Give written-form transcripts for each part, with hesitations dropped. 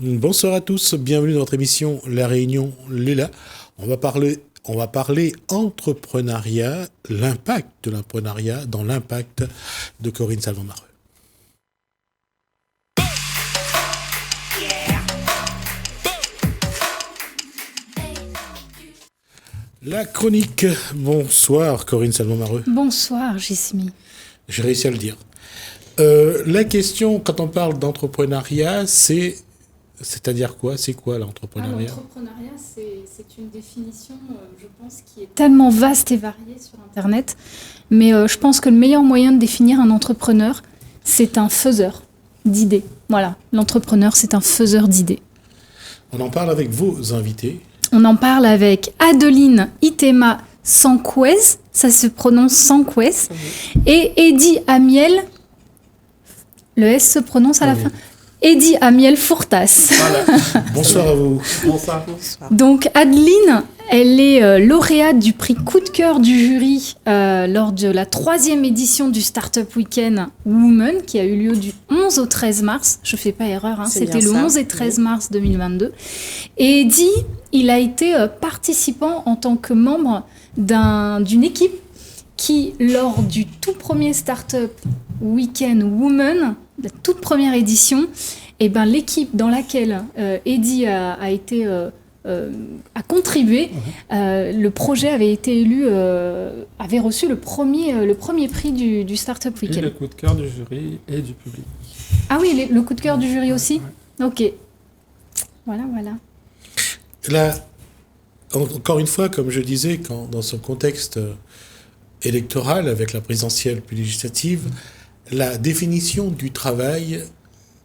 Bonsoir à tous, bienvenue dans notre émission La Réunion Léla. On va parler entrepreneuriat, l'impact de l'entrepreneuriat dans l'impact de Corinne Salvant-Mareux. La chronique. Bonsoir Corinne Salvant-Mareux. Bonsoir Jismi. J'ai réussi à le dire. La question, quand on parle d'entrepreneuriat, c'est-à-dire quoi? C'est quoi l'entrepreneuriat? L'entrepreneuriat, c'est une définition, je pense, qui est tellement vaste et variée sur Internet. Mais je pense que le meilleur moyen de définir un entrepreneur, c'est un faiseur d'idées. Voilà, l'entrepreneur, c'est un faiseur d'idées. On en parle avec vos invités. On en parle avec Adeline Itema Sanquez, ça se prononce Sanquez, et Eddy Amiel, le S se prononce à la fin. Eddy Amiel Fourtas. Voilà. Bonsoir à vous. Bonsoir. Donc Adeline, elle est lauréate du prix coup de cœur du jury lors de la 3e édition du Startup Weekend Women qui a eu lieu du 11 au 13 mars. Je ne fais pas erreur, hein, c'était le 11 et 13 mars 2022. Et Eddy, il a été participant en tant que membre d'une équipe qui, lors du tout premier Startup Weekend Women, la toute première édition, et ben, l'équipe dans laquelle Eddy a contribué, le projet avait été élu, avait reçu le premier prix du Startup Weekend. Et le coup de cœur du jury et du public. Ah oui, le coup de cœur du jury aussi. Ouais. Ok. Voilà. Là, encore une fois, comme je disais, dans ce contexte électoral, avec la présidentielle puis législative, la définition du travail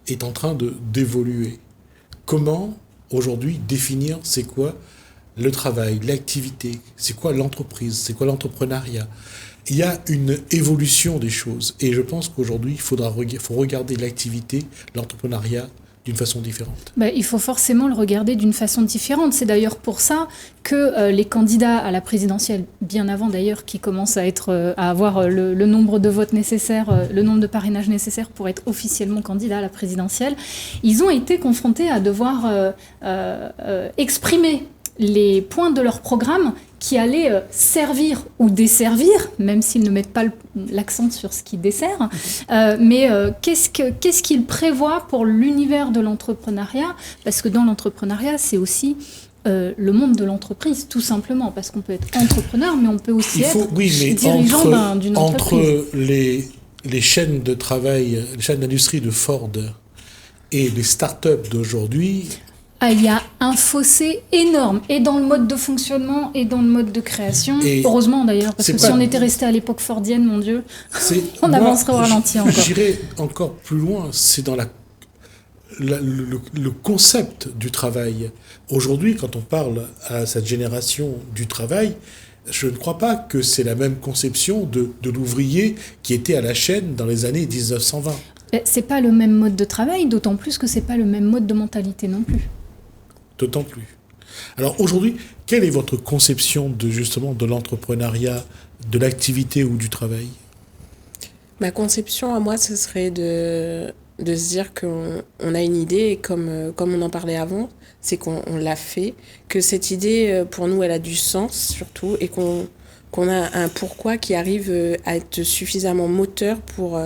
est en train d'évoluer. Comment, aujourd'hui, définir c'est quoi le travail, l'activité, c'est quoi l'entreprise, c'est quoi l'entrepreneuriat? Il y a une évolution des choses. Et je pense qu'aujourd'hui, il faut regarder l'activité, l'entrepreneuriat, d'une façon différente. Il faut forcément le regarder d'une façon différente. C'est d'ailleurs pour ça que les candidats à la présidentielle, bien avant d'ailleurs, qui commencent à avoir le nombre de votes nécessaires, le nombre de parrainages nécessaires pour être officiellement candidat à la présidentielle, ils ont été confrontés à devoir exprimer les points de leur programme qui allaient servir ou desservir, même s'ils ne mettent pas l'accent sur ce qui dessert, mais qu'est-ce qu'ils prévoient pour l'univers de l'entrepreneuriat? Parce que dans l'entrepreneuriat, c'est aussi le monde de l'entreprise, tout simplement, parce qu'on peut être entrepreneur, mais on peut aussi être dirigeant d'une entreprise. Entre les chaînes de travail, les chaînes d'industrie de Ford et les startups d'aujourd'hui... Il y a un fossé énorme, et dans le mode de fonctionnement, et dans le mode de création. Et heureusement d'ailleurs, parce que si on était resté à l'époque fordienne, mon Dieu, on avancerait au ralenti encore. J'irais encore plus loin, c'est dans le concept du travail. Aujourd'hui, quand on parle à cette génération du travail, je ne crois pas que c'est la même conception de l'ouvrier qui était à la chaîne dans les années 1920. C'est pas le même mode de travail, d'autant plus que c'est pas le même mode de mentalité non plus. D'autant plus. Alors aujourd'hui, quelle est votre conception de l'entrepreneuriat, de l'activité ou du travail? Ma conception à moi, ce serait de se dire qu'on a une idée, et comme on en parlait avant, c'est qu'on l'a fait, que cette idée, pour nous, elle a du sens surtout, et qu'on a un pourquoi qui arrive à être suffisamment moteur pour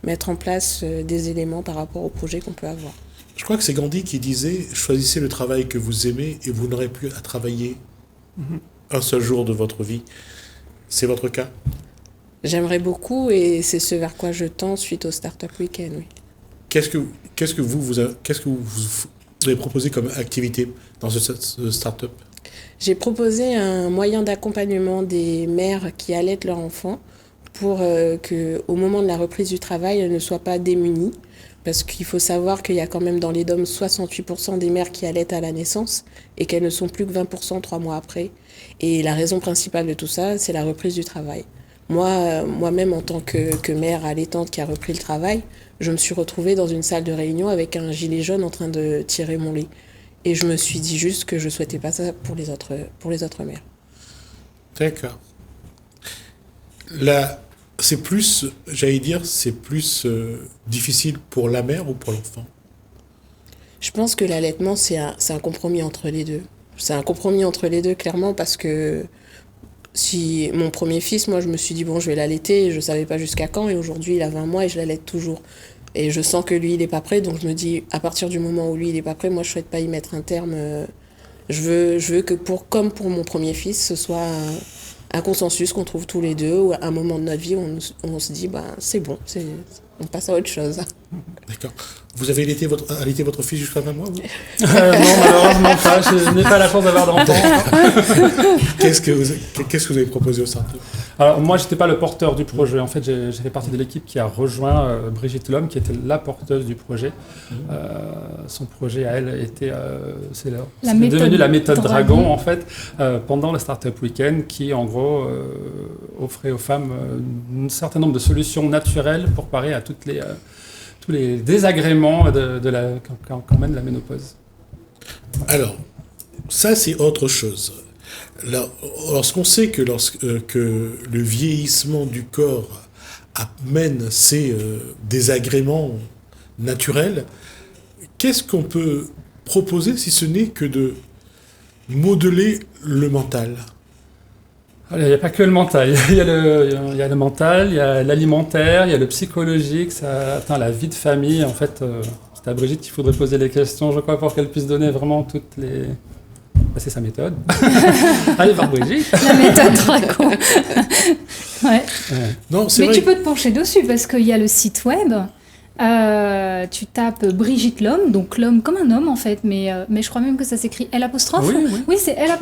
mettre en place des éléments par rapport au projet qu'on peut avoir. Je crois que c'est Gandhi qui disait « Choisissez le travail que vous aimez et vous n'aurez plus à travailler un seul jour de votre vie ». C'est votre cas? J'aimerais beaucoup, et c'est ce vers quoi je tends suite au Startup Weekend, oui. Qu'est-ce que vous avez proposé comme activité dans ce startup? J'ai proposé un moyen d'accompagnement des mères qui allaitent leur enfant pour qu'au moment de la reprise du travail, elles ne soient pas démunies. Parce qu'il faut savoir qu'il y a quand même dans les DOM 68% des mères qui allaitent à la naissance et qu'elles ne sont plus que 20% 3 mois après. Et la raison principale de tout ça, c'est la reprise du travail. Moi-même, en tant que mère allaitante qui a repris le travail, je me suis retrouvée dans une salle de réunion avec un gilet jaune en train de tirer mon lait. Et je me suis dit juste que je ne souhaitais pas ça pour les autres mères. D'accord. Là, c'est plus, j'allais dire, difficile pour la mère ou pour l'enfant? Je pense que l'allaitement, c'est un compromis entre les deux. C'est un compromis entre les deux, clairement, parce que si mon premier fils, moi, je me suis dit, bon, je vais l'allaiter, et je ne savais pas jusqu'à quand, et aujourd'hui, il a 20 mois et je l'allaite toujours. Et je sens que lui, il n'est pas prêt, donc je me dis, à partir du moment où lui, il n'est pas prêt, moi, je ne souhaite pas y mettre un terme. Je veux que, comme pour mon premier fils, ce soit un consensus qu'on trouve tous les deux, ou à un moment de notre vie où on se dit, bah, c'est bon, on passe à autre chose. D'accord. Vous avez allaité votre fils jusqu'à 20 mois, vous Non, malheureusement pas. Je n'ai pas la chance d'avoir d'enfant. Qu'est-ce que vous avez proposé au centre? Alors moi, je n'étais pas le porteur du projet. En fait, j'ai fait partie de l'équipe qui a rejoint Brigitte Lhomme, qui était la porteuse du projet. Son projet à elle était c'est devenu la méthode Dragon, en fait, pendant le Startup Weekend, qui en gros offrait aux femmes un certain nombre de solutions naturelles pour parer à tous les désagréments qu'emmène la ménopause. Alors, ça c'est autre chose. Lorsqu'on sait que le vieillissement du corps amène ces désagréments naturels, qu'est-ce qu'on peut proposer si ce n'est que de modeler le mental? Il n'y a pas que le mental. Il y a le mental, il y a l'alimentaire, il y a le psychologique, ça atteint la vie de famille. En fait, c'est à Brigitte qu'il faudrait poser les questions, je crois, pour qu'elle puisse donner vraiment toutes les... c'est sa méthode. Allez voir Brigitte. La méthode Dragon. Ouais. Non, c'est Mais vrai. tu peux te pencher dessus parce qu'il y a le site web. Tu tapes Brigitte Lhomme, donc l'homme comme un homme en fait, mais je crois même que ça s'écrit L'. Oui, c'est L',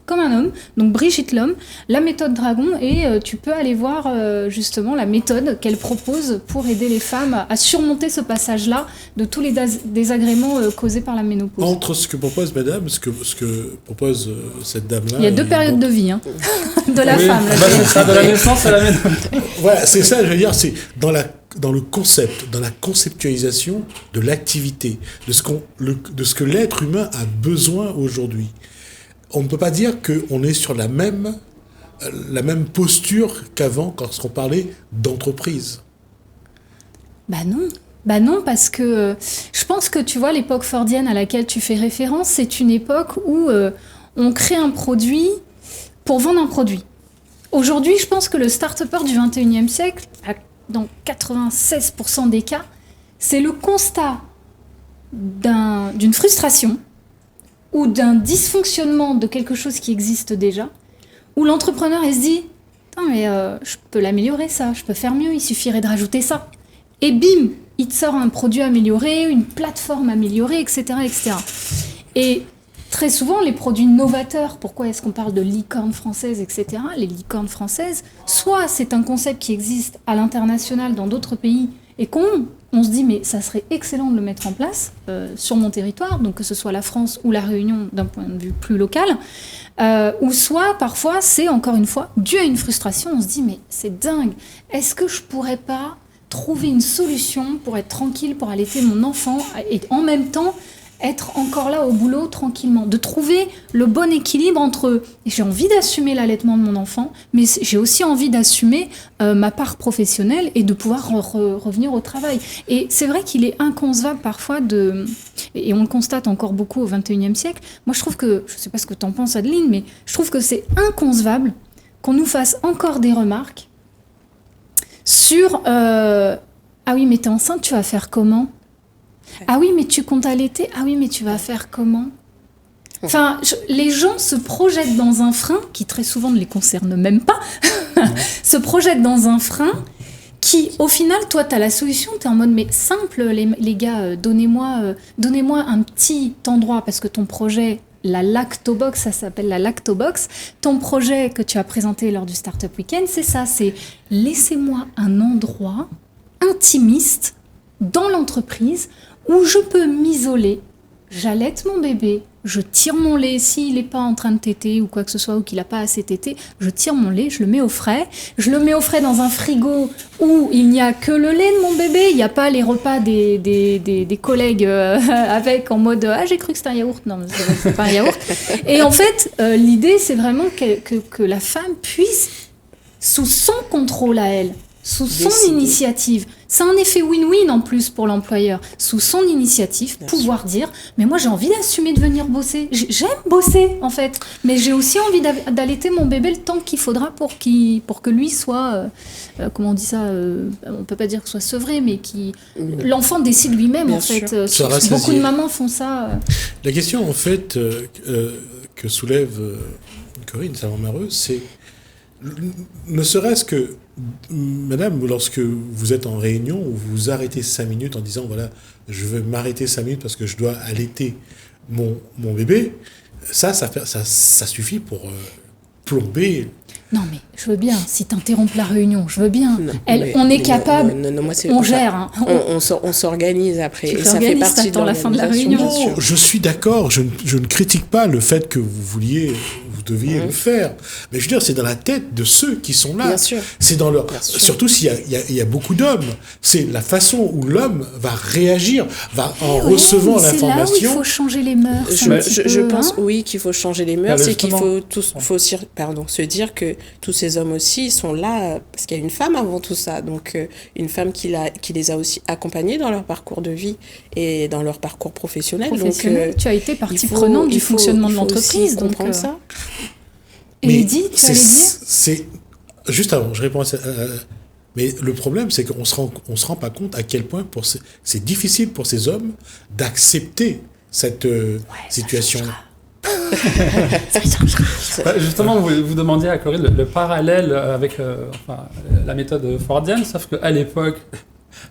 comme un homme. Donc Brigitte Lhomme, la méthode Dragon, et tu peux aller voir justement la méthode qu'elle propose pour aider les femmes à surmonter ce passage-là de tous les désagréments causés par la ménopause. Entre ce que propose madame, ce que propose cette dame-là... Il y a deux périodes de vie de la femme. Là, c'est ça, de la naissance à la méthode. Voilà, c'est ça, je veux dire, c'est dans le concept, dans la conceptualisation de l'activité, de ce que l'être humain a besoin aujourd'hui. On ne peut pas dire qu'on est sur la même posture qu'avant quand on parlait d'entreprise. Bah non, parce que je pense que tu vois, l'époque fordienne à laquelle tu fais référence, c'est une époque où on crée un produit pour vendre un produit. Aujourd'hui, je pense que le start-upper du 21e siècle, dans 96% des cas, c'est le constat d'une frustration ou d'un dysfonctionnement de quelque chose qui existe déjà, où l'entrepreneur il se dit « mais je peux l'améliorer ça, je peux faire mieux, il suffirait de rajouter ça ». Et bim, il te sort un produit amélioré, une plateforme améliorée, etc. etc. Et très souvent, les produits novateurs, pourquoi est-ce qu'on parle de licorne française, etc. Les licornes françaises, soit c'est un concept qui existe à l'international dans d'autres pays et on se dit mais ça serait excellent de le mettre en place sur mon territoire, donc que ce soit la France ou la Réunion d'un point de vue plus local, ou soit parfois c'est encore une fois dû à une frustration, on se dit mais c'est dingue, est-ce que je pourrais pas trouver une solution pour être tranquille, pour allaiter mon enfant et en même temps être encore là au boulot tranquillement, de trouver le bon équilibre entre j'ai envie d'assumer l'allaitement de mon enfant, mais j'ai aussi envie d'assumer ma part professionnelle et de pouvoir revenir au travail. Et c'est vrai qu'il est inconcevable parfois et on le constate encore beaucoup au XXIe siècle, moi je trouve que, je ne sais pas ce que tu en penses Adeline, mais je trouve que c'est inconcevable qu'on nous fasse encore des remarques sur ah oui mais t'es enceinte, tu vas faire comment ? Ah oui, mais tu comptes allaiter ? Ah oui, mais tu vas faire comment ? Enfin, les gens se projettent dans un frein qui très souvent ne les concerne même pas, se projettent dans un frein qui, au final, toi, tu as la solution, tu es en mode, mais simple, les gars, donnez-moi un petit endroit, parce que ton projet, la Lactobox, ça s'appelle la Lactobox, ton projet que tu as présenté lors du Startup Weekend, c'est ça, c'est laissez-moi un endroit intimiste dans l'entreprise où je peux m'isoler, j'allaite mon bébé, je tire mon lait s'il n'est pas en train de téter ou quoi que ce soit, ou qu'il n'a pas assez tété, je tire mon lait, je le mets au frais. Je le mets au frais dans un frigo où il n'y a que le lait de mon bébé, il n'y a pas les repas des collègues avec en mode « Ah, j'ai cru que c'était un yaourt ». Non, c'est pas un yaourt. Et en fait, l'idée, c'est vraiment que la femme puisse, sous son contrôle à elle, sous son initiative. C'est un effet win-win en plus pour l'employeur. Sous son initiative, pouvoir dire « Mais moi, j'ai envie d'assumer de venir bosser. J'aime bosser, en fait. Mais j'ai aussi envie d'allaiter mon bébé le temps qu'il faudra pour que lui soit... comment on dit ça on peut pas dire que soit sevré, mais l'enfant décide lui-même, en fait. Beaucoup de mamans font ça. La question, en fait, que soulève Corinne Savant-Mareux, c'est... Ne serait-ce que, madame, lorsque vous êtes en réunion, vous vous arrêtez 5 minutes en disant, voilà, je veux m'arrêter 5 minutes parce que je dois allaiter mon bébé, ça suffit pour plomber... Non, mais je veux bien, si t'interrompes la réunion, je veux bien. On est capable, on gère. Hein. On s'organise après, et ça fait partie de la fin de la réunion. Non, je suis d'accord, je ne critique pas le fait que vous deviez le faire. Mais je veux dire, c'est dans la tête de ceux qui sont là. Bien sûr. C'est dans leur... Surtout s'il y a beaucoup d'hommes. C'est la façon où l'homme va réagir, recevant l'information. C'est là où il faut changer les mœurs. Je pense, oui, qu'il faut changer les mœurs. C'est qu'il faut se dire que tous ces hommes aussi sont là parce qu'il y a une femme avant tout ça. Donc, une femme qui les a aussi accompagnés dans leur parcours de vie et dans leur parcours professionnel. Donc, tu as été partie prenante du fonctionnement de l'entreprise. Donc, comprendre ça. Et Eddy, tu allais dire ? C'est juste avant, je réponds à ça. Mais le problème, c'est qu'on se rend pas compte à quel point c'est difficile pour ces hommes d'accepter cette situation-là. Justement, vous demandiez à Corinne le parallèle avec la méthode fordienne, sauf qu'à l'époque,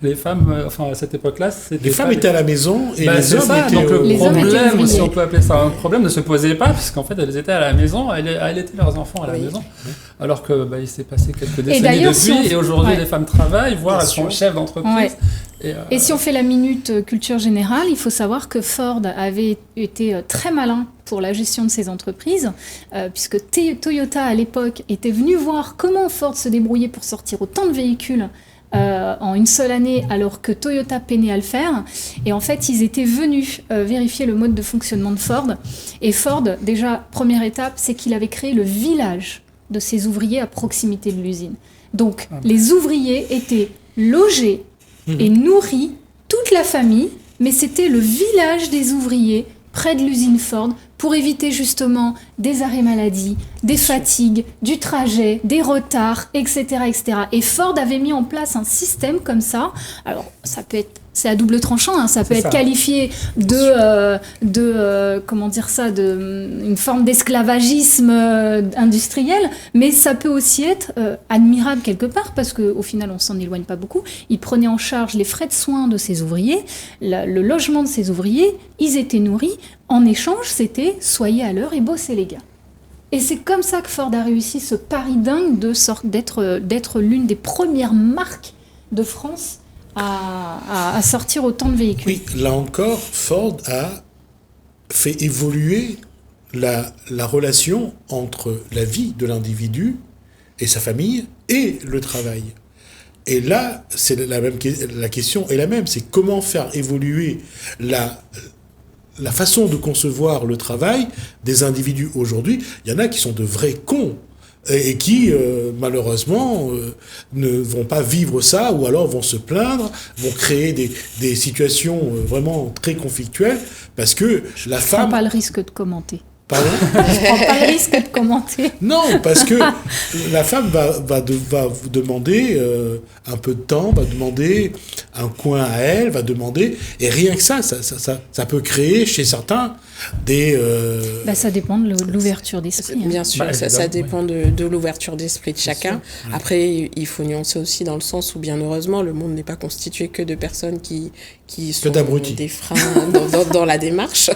les femmes, à cette époque-là, les femmes étaient à la maison et les hommes étaient... Donc le problème, si on peut appeler ça un problème, ne se posait pas, puisqu'en fait, elles étaient à la maison, elles étaient leurs enfants à la maison. Alors que il s'est passé quelques décennies depuis, et aujourd'hui, les femmes travaillent, voire elles sont chefs d'entreprise. Et si on fait la minute culture générale, il faut savoir que Ford avait été très malin pour la gestion de ses entreprises, puisque Toyota, à l'époque, était venu voir comment Ford se débrouillait pour sortir autant de véhicules en une seule année, alors que Toyota peinait à le faire. Et en fait, ils étaient venus vérifier le mode de fonctionnement de Ford. Et Ford, déjà, première étape, c'est qu'il avait créé le village de ses ouvriers à proximité de l'usine. Donc, les ouvriers étaient logés et nourris, toute la famille, mais c'était le village des ouvriers près de l'usine Ford pour éviter justement des arrêts maladie, des fatigues, du trajet, des retards, etc., etc. Et Ford avait mis en place un système comme ça. Alors, c'est à double tranchant, hein. Ça peut être qualifié une forme d'esclavagisme industriel, mais ça peut aussi être admirable quelque part, parce qu'au final, on s'en éloigne pas beaucoup. Ils prenaient en charge les frais de soins de ces ouvriers, le logement de ces ouvriers, ils étaient nourris. En échange, c'était « soyez à l'heure et bossez les gars ». Et c'est comme ça que Ford a réussi ce pari dingue d'être l'une des premières marques de France à sortir autant de véhicules. Oui, là encore, Ford a fait évoluer la relation entre la vie de l'individu et sa famille et le travail. Et là, la question est la même, c'est comment faire évoluer la façon de concevoir le travail des individus aujourd'hui. Il y en a qui sont de vrais cons et qui, malheureusement, ne vont pas vivre ça, ou alors vont se plaindre, vont créer des situations vraiment très conflictuelles, parce que la femme... Je ne prends pas le risque de commenter. Pardon ? Je ne prends pas le risque de commenter. Non, parce que la femme va vous demander un peu de temps, va demander un coin à elle, va demander... Et rien que ça peut créer chez certains des... ça dépend de l'ouverture d'esprit. Bien sûr, ça dépend de l'ouverture d'esprit de chacun. Après, il faut nuancer aussi dans le sens où, bien heureusement, le monde n'est pas constitué que de personnes qui sont des freins dans la démarche.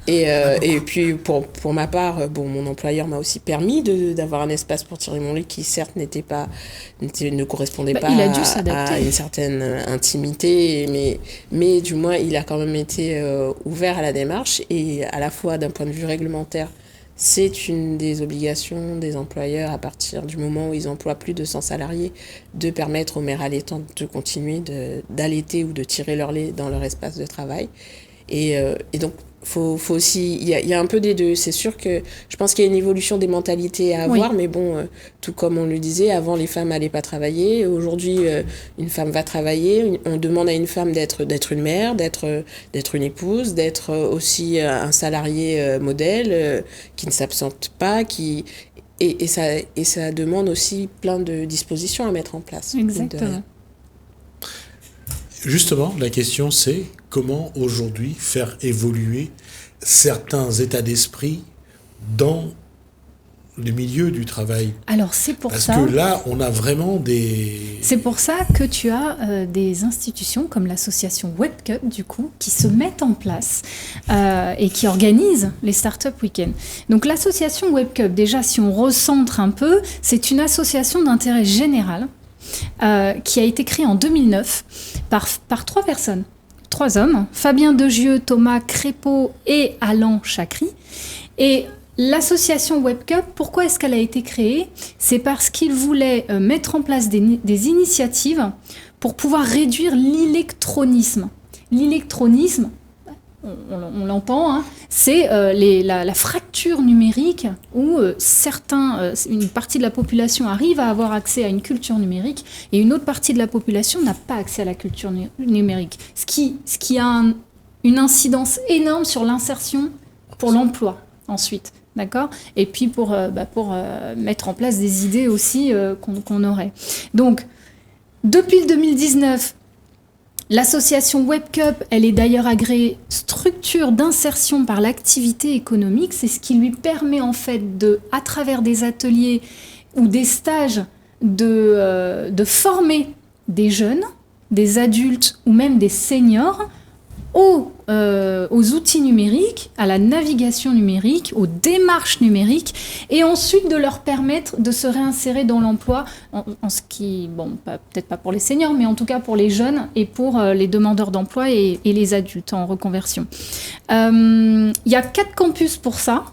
Et puis, pour ma part, mon employeur m'a aussi permis d'avoir un espace pour tirer mon lit qui, certes, ne correspondait pas à une certaine intimité, mais du moins, il a quand même été ouvert à la démarche. Et à la fois, d'un point de vue réglementaire, c'est une des obligations des employeurs à partir du moment où ils emploient plus de 100 salariés de permettre aux mères allaitantes de continuer d'allaiter ou de tirer leur lait dans leur espace de travail. Et donc, faut aussi, il y a un peu des deux. C'est sûr que je pense qu'il y a une évolution des mentalités à avoir, mais bon, tout comme on le disait, avant les femmes n'allaient pas travailler. Aujourd'hui, une femme va travailler. On demande à une femme d'être une mère, d'être une épouse, d'être aussi un salarié modèle qui ne s'absente pas, et ça demande aussi plein de dispositions à mettre en place. Exactement. Justement, la question c'est comment aujourd'hui faire évoluer certains états d'esprit dans le milieu du travail. Alors c'est pour ça... Parce que là, on a vraiment des... C'est pour ça que tu as des institutions comme l'association WebCup, du coup, qui se mettent en place et qui organisent les Startup Weekends. Donc l'association WebCup, déjà, si on recentre un peu, c'est une association d'intérêt général qui a été créée en 2009 par 3 personnes. 3 hommes, Fabien Degieux, Thomas Crépeau et Alain Chakri. Et l'association WebCup, pourquoi est-ce qu'elle a été créée ? C'est parce qu'ils voulaient mettre en place des initiatives pour pouvoir réduire l'électronisme. L'électronisme, on l'entend, hein, c'est la fracture numérique où une partie de la population arrive à avoir accès à une culture numérique et une autre partie de la population n'a pas accès à la culture numérique. Ce qui a une incidence énorme sur l'insertion pour l'emploi ensuite. D'accord ? Et puis pour mettre en place des idées aussi qu'on aurait. Donc, depuis 2019, l'association WebCup, elle est d'ailleurs agréée structure d'insertion par l'activité économique. C'est ce qui lui permet en fait à travers des ateliers ou des stages, de former des jeunes, des adultes ou même des seniors aux outils numériques, à la navigation numérique, aux démarches numériques, et ensuite de leur permettre de se réinsérer dans l'emploi, en ce qui, peut-être pas pour les seniors, mais en tout cas pour les jeunes et pour les demandeurs d'emploi et les adultes en reconversion. Il y a 4 campus pour ça.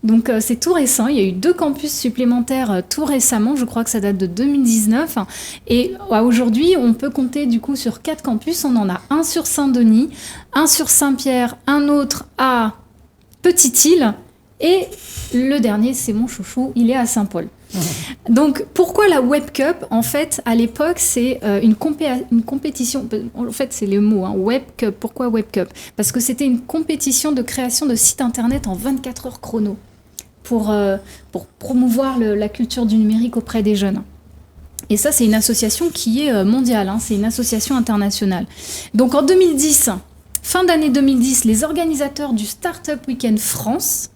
Donc c'est tout récent, il y a eu 2 campus supplémentaires tout récemment, je crois que ça date de 2019. Et aujourd'hui, on peut compter du coup sur 4 campus. On en a un sur Saint-Denis, un sur Saint-Pierre, un autre à Petite-Île, et le dernier, c'est mon chouchou, il est à Saint-Paul. Donc pourquoi la WebCup ? En fait, à l'époque, c'est une compétition, en fait c'est le mot, hein, WebCup. Pourquoi WebCup ? Parce que c'était une compétition de création de sites internet en 24 heures chrono pour promouvoir la culture du numérique auprès des jeunes. Et ça, c'est une association qui est mondiale, hein, c'est une association internationale. Donc en 2010, fin d'année 2010, les organisateurs du Startup Weekend France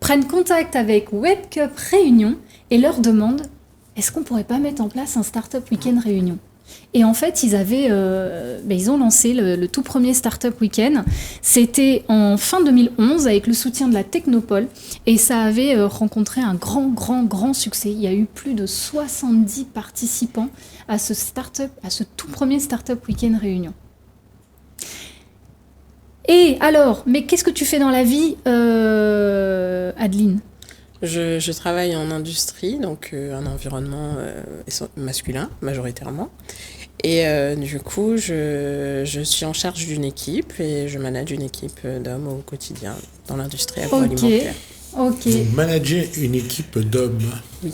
prennent contact avec WebCup Réunion et leur demandent « Est-ce qu'on ne pourrait pas mettre en place un Startup Weekend Réunion ?» Et en fait, ils ont lancé le tout premier Startup Weekend. C'était en fin 2011 avec le soutien de la Technopole et ça avait rencontré un grand succès. Il y a eu plus de 70 participants à ce tout premier Startup Weekend Réunion. Et alors, mais qu'est-ce que tu fais dans la vie, Adeline ? Je travaille en industrie, donc un environnement masculin majoritairement. Et du coup, je suis en charge d'une équipe et je manage une équipe d'hommes au quotidien dans l'industrie agroalimentaire. Ok. Vous managez une équipe d'hommes. Oui.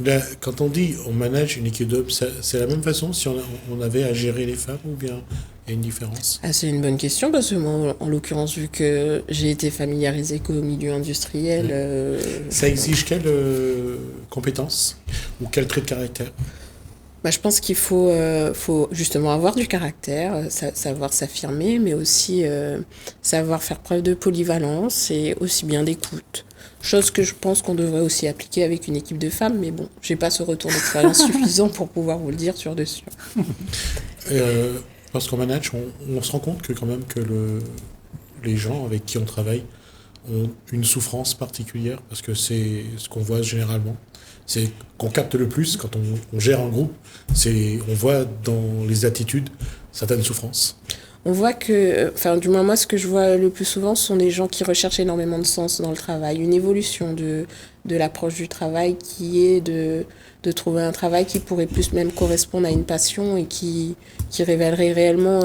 Là, quand on dit on manage une équipe d'hommes, c'est la même façon si on avait à gérer les femmes ou bien il y a une différence ? C'est une bonne question parce que moi, en l'occurrence, vu que j'ai été familiarisée qu'au milieu industriel... Ça exige quelle compétence ou quel trait de caractère ? Je pense qu'il faut justement avoir du caractère, savoir s'affirmer, mais aussi savoir faire preuve de polyvalence et aussi bien d'écoute. Chose que je pense qu'on devrait aussi appliquer avec une équipe de femmes, mais bon, j'ai pas ce retour d'expérience suffisant pour pouvoir vous le dire sur dessus. Parce qu'en manage, on se rend compte que quand même que les gens avec qui on travaille ont une souffrance particulière, parce que c'est ce qu'on voit généralement. C'est qu'on capte le plus quand on gère un groupe, on voit dans les attitudes certaines souffrances. On voit que, du moins moi, ce que je vois le plus souvent, ce sont des gens qui recherchent énormément de sens dans le travail, une évolution de l'approche du travail qui est de trouver un travail qui pourrait plus même correspondre à une passion et qui révélerait réellement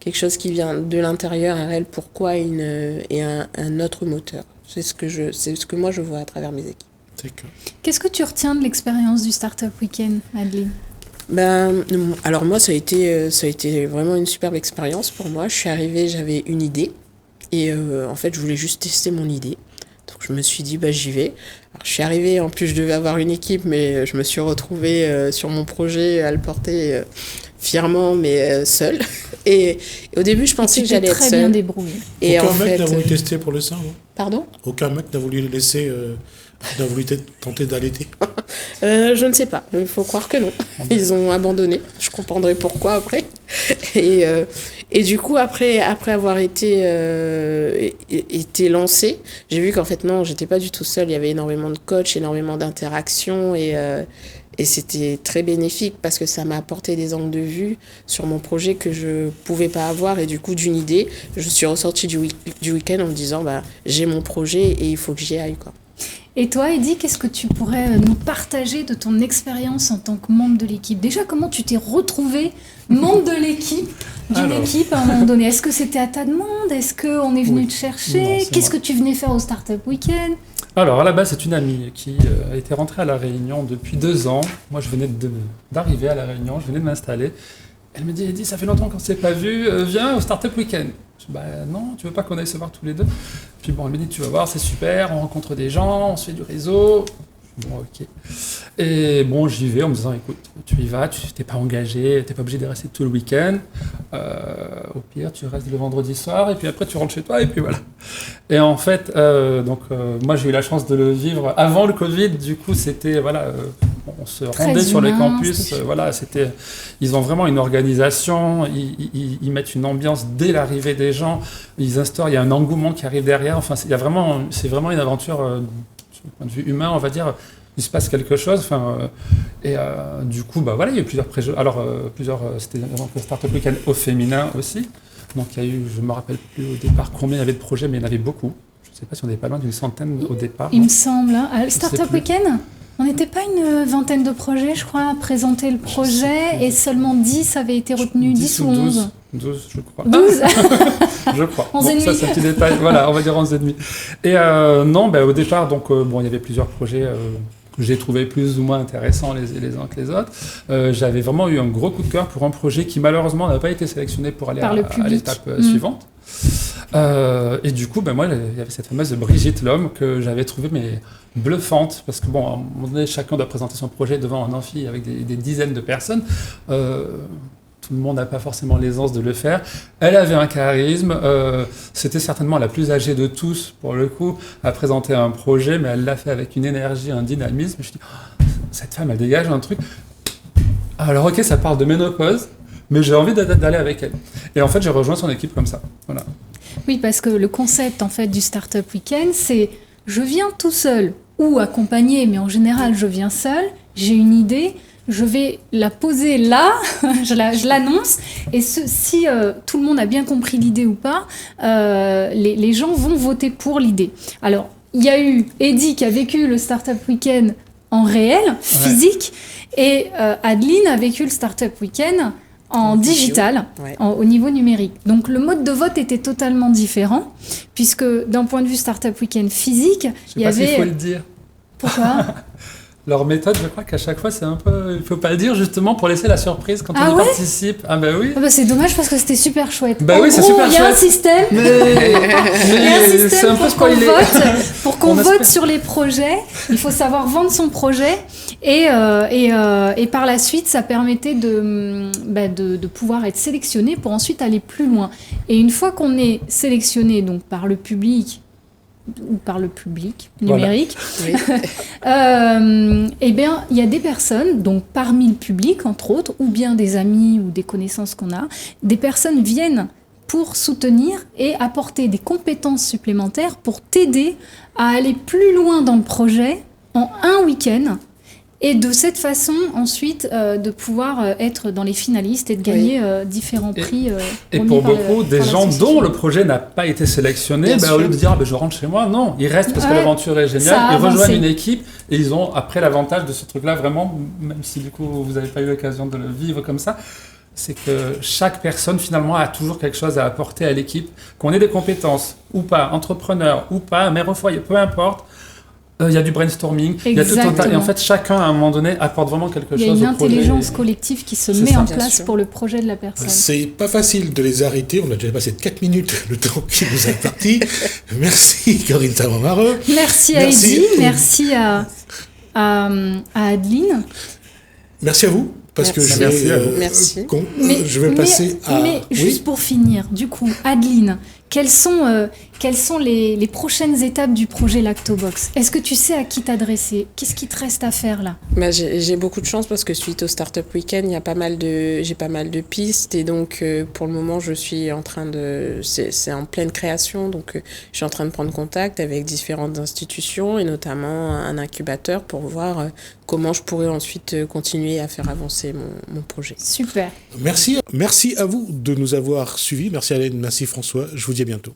quelque chose qui vient de l'intérieur, un réel pourquoi et un autre moteur. C'est ce que moi je vois à travers mes équipes. D'accord. Qu'est-ce que tu retiens de l'expérience du Startup Weekend, Adeline ? Alors moi, ça a été vraiment une superbe expérience pour moi. Je suis arrivée, j'avais une idée. Et en fait, je voulais juste tester mon idée. Donc je me suis dit, j'y vais. Alors, je suis arrivée, en plus je devais avoir une équipe, mais je me suis retrouvée sur mon projet à le porter fièrement, mais seule. Et au début, je pensais que j'allais être seule. très bien débrouillée. Et aucun en mec fait, n'a voulu tester pour le sein, non ? Pardon ? Aucun mec n'a voulu le laisser, n'a voulu tenter d'allaiter. Je ne sais pas, il faut croire que non. Ils ont abandonné, je comprendrai pourquoi après. Et du coup, après avoir été lancée, j'ai vu qu'en fait non, j'étais pas du tout seule, il y avait énormément de coachs, énormément d'interactions et c'était très bénéfique parce que ça m'a apporté des angles de vue sur mon projet que je pouvais pas avoir et du coup d'une idée, je suis ressortie du week-end en me disant j'ai mon projet et il faut que j'y aille, quoi. Et toi, Eddy, qu'est-ce que tu pourrais nous partager de ton expérience en tant que membre de l'équipe ? Déjà, comment tu t'es retrouvé membre de l'équipe, équipe à un moment donné ? Est-ce que c'était à ta demande ? Est-ce qu'on est venu te chercher ? Qu'est-ce que tu venais faire au Startup Weekend ? Alors, à la base, c'est une amie qui était rentrée à La Réunion depuis 2 ans. Moi, je venais d'arriver à La Réunion, je venais de m'installer. Elle me dit, Eddy, ça fait longtemps qu'on ne s'est pas vu, viens au Startup Weekend. Je dis, non, tu veux pas qu'on aille se voir tous les deux ? Puis bon, elle me dit, tu vas voir, c'est super, on rencontre des gens, on se fait du réseau. Bon, ok. Et bon, j'y vais en me disant, écoute, tu y vas, tu t'es pas engagé, t'es pas obligé de rester tout le week-end. Au pire, tu restes le vendredi soir, et puis après, tu rentres chez toi, et puis voilà. Et en fait, moi, j'ai eu la chance de le vivre avant le Covid. Du coup, c'était, on se rendait sur les campus. Ils ont vraiment une organisation. Ils mettent une ambiance dès l'arrivée des gens. Ils instaurent. Il y a un engouement qui arrive derrière. Enfin, c'est vraiment une aventure du point de vue humain, on va dire. Il se passe quelque chose. Du coup, il y a eu plusieurs préjeux. Alors, c'était donc le Startup Weekend au féminin aussi. Donc, il y a eu, je ne me rappelle plus au départ combien il y avait de projets, mais il y en avait beaucoup. Je ne sais pas si on n'était pas loin d'une centaine au départ. Il me semble. Le Startup Weekend, on n'était pas une vingtaine de projets, je crois, à présenter le projet, et seulement 10 avaient été retenus, 10 ou 11. 12, je crois. 12 Je crois. 11 et demi. Ça, c'est un petit détail. Voilà, on va dire 11 et demi. Et au départ, il y avait plusieurs projets que j'ai trouvé plus ou moins intéressants les uns que les autres. J'avais vraiment eu un gros coup de cœur pour un projet qui malheureusement n'a pas été sélectionné pour aller à l'étape suivante. Et du coup, moi, il y avait cette fameuse Brigitte Lhomme que j'avais trouvée bluffante, parce que à un moment donné, chacun doit présenter son projet devant un amphi avec des dizaines de personnes. Tout le monde n'a pas forcément l'aisance de le faire. Elle avait un charisme. C'était certainement la plus âgée de tous, pour le coup, à présenter un projet, mais elle l'a fait avec une énergie, un dynamisme. Je me suis dit, cette femme, elle dégage un truc. Alors, ok, ça parle de ménopause, mais j'ai envie d'aller avec elle. Et en fait, j'ai rejoint son équipe comme ça. Voilà. Oui, parce que le concept en fait du Startup Weekend, c'est je viens tout seul ou accompagné, mais en général, je viens seul. J'ai une idée. Je vais la poser là, je l'annonce, et si tout le monde a bien compris l'idée ou pas, les gens vont voter pour l'idée. Alors, il y a eu Eddy qui a vécu le Startup Weekend en réel, physique, et Adeline a vécu le Startup Weekend en digital, au niveau numérique. Donc, le mode de vote était totalement différent, puisque d'un point de vue Startup Weekend physique, il y avait... s'il faut le dire. Pourquoi ? Leur méthode, je crois qu'à chaque fois, c'est un peu... Il ne faut pas le dire, justement, pour laisser la surprise quand on y participe. Ah oui. C'est dommage parce que c'était super chouette. C'est super chouette. Il y a un système. Il y a un système pour qu'on vote sur les projets. Il faut savoir vendre son projet. Et par la suite, ça permettait de pouvoir être sélectionné pour ensuite aller plus loin. Et une fois qu'on est sélectionné donc, par le public, ou par le public numérique, il y a des personnes, donc parmi le public entre autres, ou bien des amis ou des connaissances qu'on a, des personnes viennent pour soutenir et apporter des compétences supplémentaires pour t'aider à aller plus loin dans le projet en un week-end. Et de cette façon, ensuite, de pouvoir être dans les finalistes et de gagner différents prix. Et pour beaucoup, des gens dont le projet n'a pas été sélectionné, au lieu de dire je rentre chez moi, non, ils restent parce que l'aventure est géniale, ils rejoignent une équipe et ils ont après l'avantage de ce truc-là, vraiment, même si du coup vous n'avez pas eu l'occasion de le vivre comme ça, c'est que chaque personne finalement a toujours quelque chose à apporter à l'équipe, qu'on ait des compétences ou pas, entrepreneur ou pas, mère au foyer, peu importe. Il y a du brainstorming, il y a tout un tas, et en fait chacun à un moment donné apporte vraiment quelque chose. Il y a une intelligence collective qui se met en place pour le projet de la personne. C'est pas facile de les arrêter, on a déjà passé 4 minutes le temps qui nous est imparti. Merci Corinne Savon-Mareux. Merci à Eddy, merci à Adeline. Merci à vous. Parce que je vais passer à... Mais juste pour finir, du coup, Adeline, quelles sont les prochaines étapes du projet Lactobox? Est-ce que tu sais à qui t'adresser? Qu'est-ce qui te reste à faire là? J'ai beaucoup de chance parce que suite au Startup Weekend, j'ai pas mal de pistes et donc pour le moment je suis en train c'est en pleine création, donc je suis en train de prendre contact avec différentes institutions et notamment un incubateur pour voir comment je pourrais ensuite continuer à faire avancer mon projet. Super. Merci à vous de nous avoir suivis. Merci Hélène, merci François. Je vous dis à bientôt.